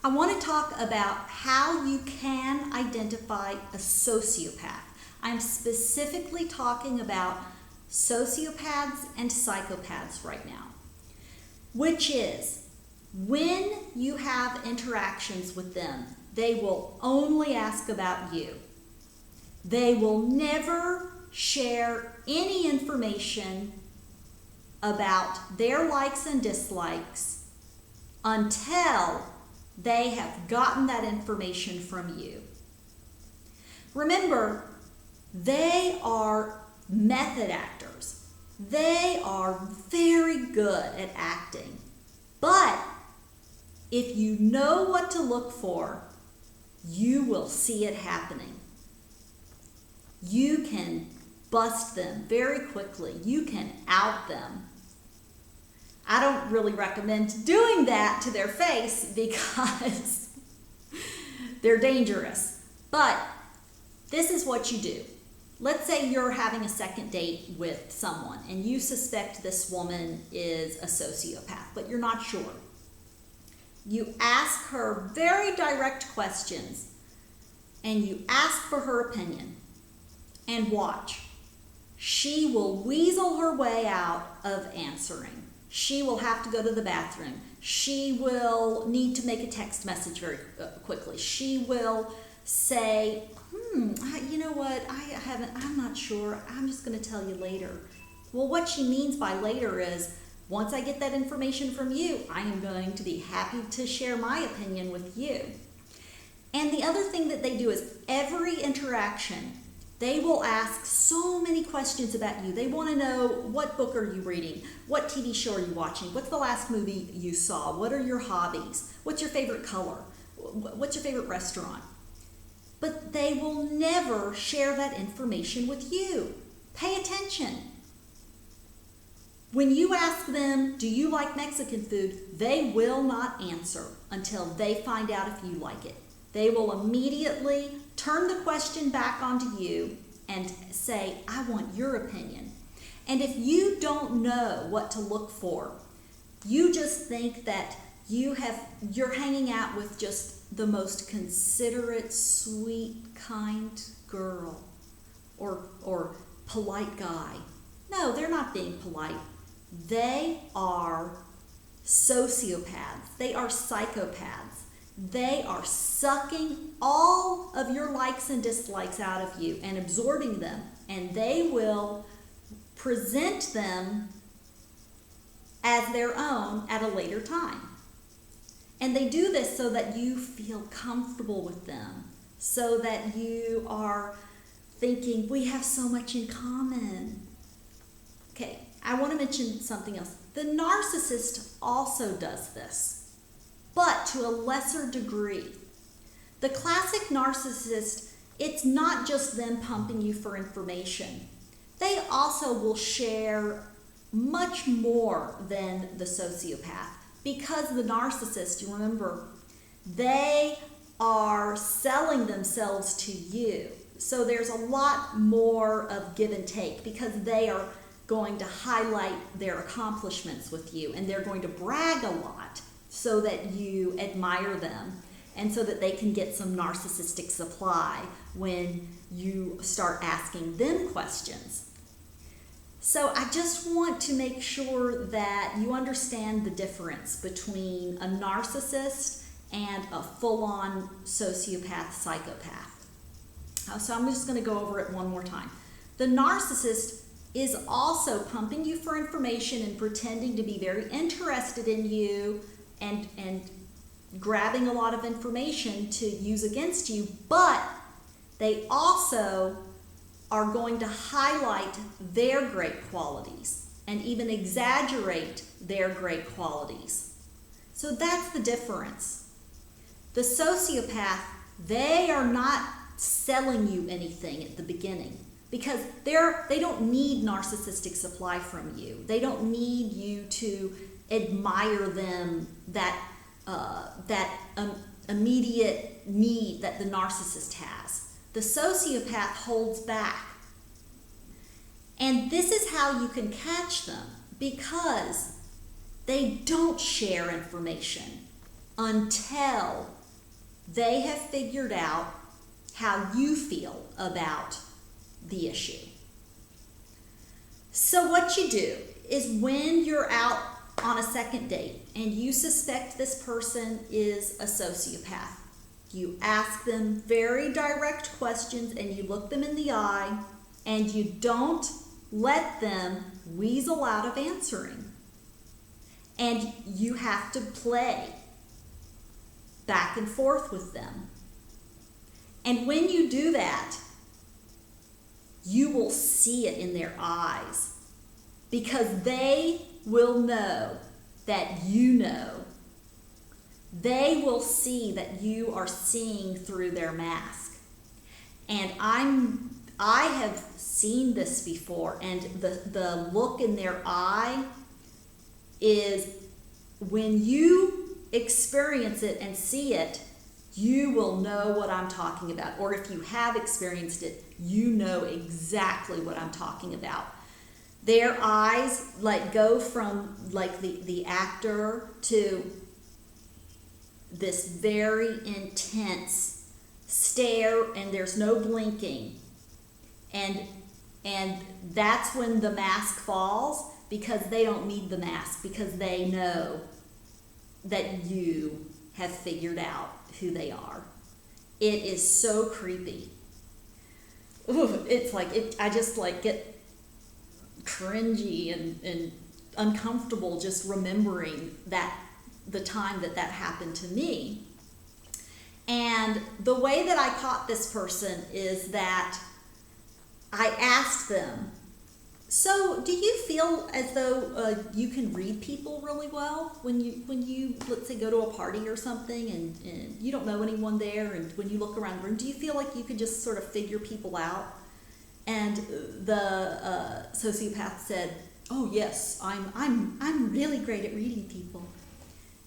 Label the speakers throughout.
Speaker 1: I want to talk about how you can identify a sociopath. I'm specifically talking about sociopaths and psychopaths right now, which is when you have interactions with them, they will only ask about you. They will never share any information about their likes and dislikes until they have gotten that information from you. Remember, they are method actors. They are very good at acting. But if you know what to look for, you will see it happening. You can bust them very quickly. You can out them. I don't really recommend doing that to their face because they're dangerous. But this is what you do. Let's say you're having a second date with someone and you suspect this woman is a sociopath, but you're not sure. You ask her very direct questions and you ask for her opinion, and watch. She will weasel her way out of answering. She will have to go to the bathroom. She will need to make a text message very quickly. She will say, you know what, I'm not sure. I'm just going to tell you later. Well, what she means by later is, once I get that information from you, I am going to be happy to share my opinion with you. And the other thing that they do is every interaction, they will ask so many questions about you. They want to know, what book are you reading? What TV show are you watching? What's the last movie you saw? What are your hobbies? What's your favorite color? What's your favorite restaurant? But they will never share that information with you. Pay attention. When you ask them, do you like Mexican food? They will not answer until they find out if you like it. They will immediately turn the question back onto you and say, I want your opinion. And if you don't know what to look for, you just think that you're hanging out with just the most considerate, sweet, kind girl or polite guy. No, they're not being polite. They are sociopaths. They are psychopaths. They are sucking all of your likes and dislikes out of you and absorbing them, and they will present them as their own at a later time. And they do this so that you feel comfortable with them, so that you are thinking, we have so much in common. Okay, I want to mention something else. The narcissist also does this, but to a lesser degree. The classic narcissist, it's not just them pumping you for information. They also will share much more than the sociopath, because the narcissist, you remember, they are selling themselves to you. So there's a lot more of give and take, because they are going to highlight their accomplishments with you, and they're going to brag a lot so that you admire them and so that they can get some narcissistic supply when you start asking them questions. So I just want to make sure that you understand the difference between a narcissist and a full-on sociopath, psychopath. So I'm just going to go over it one more time. The narcissist is also pumping you for information and pretending to be very interested in you and grabbing a lot of information to use against you, but they also are going to highlight their great qualities and even exaggerate their great qualities. So that's the difference. The sociopath, they are not selling you anything at the beginning, because they don't need narcissistic supply from you. They don't need you to admire them, that immediate need that the narcissist has. The sociopath holds back. And this is how you can catch them, because they don't share information until they have figured out how you feel about the issue. So what you do is when you're out on a second date and you suspect this person is a sociopath, you ask them very direct questions and you look them in the eye and you don't let them weasel out of answering. And you have to play back and forth with them. And when you do that, you will see it in their eyes, because they will know that you know. They will see that you are seeing through their mask. And I have seen this before, and the look in their eye is, when you experience it and see it, you will know what I'm talking about. Or if you have experienced it, you know exactly what I'm talking about. Their eyes like go from like the actor to this very intense stare, and there's no blinking. And that's when the mask falls, because they don't need the mask, because they know that you have figured out who they are. It is so creepy. Ooh, it's like I just like get cringy and uncomfortable just remembering that the time that happened to me. And the way that I caught this person is that I asked them, so do you feel as though you can read people really well when you let's say go to a party or something and you don't know anyone there, and when you look around the room, do you feel like you could just sort of figure people out? And the sociopath said, oh yes, I'm really great at reading people.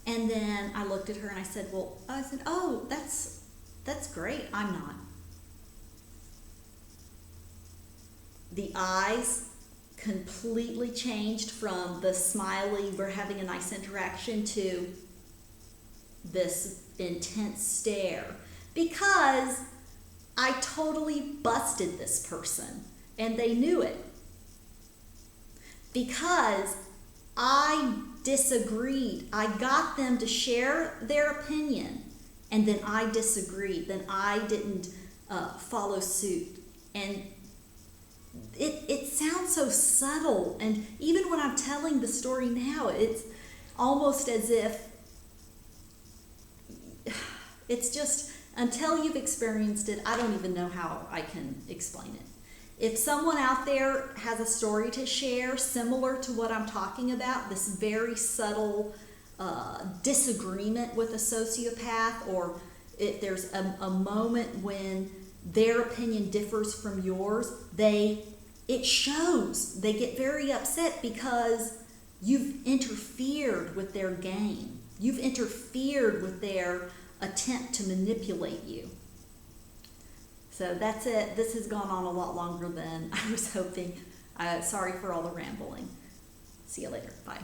Speaker 1: And then I looked at her and I said, oh, that's great, I'm not. The eyes completely changed from the smiley, we're having a nice interaction, to this intense stare, because I totally busted this person and they knew it, because I disagreed. I got them to share their opinion, and then I disagreed. Then I didn't follow suit. And it sounds so subtle, and even when I'm telling the story now, it's almost as if it's just, until you've experienced it, I don't even know how I can explain it. If someone out there has a story to share similar to what I'm talking about, this very subtle disagreement with a sociopath, or if there's a moment when their opinion differs from yours, it shows. They get very upset because you've interfered with their game. You've interfered with their attempt to manipulate you. So that's it. This has gone on a lot longer than I was hoping. Sorry for all the rambling. See you later. Bye.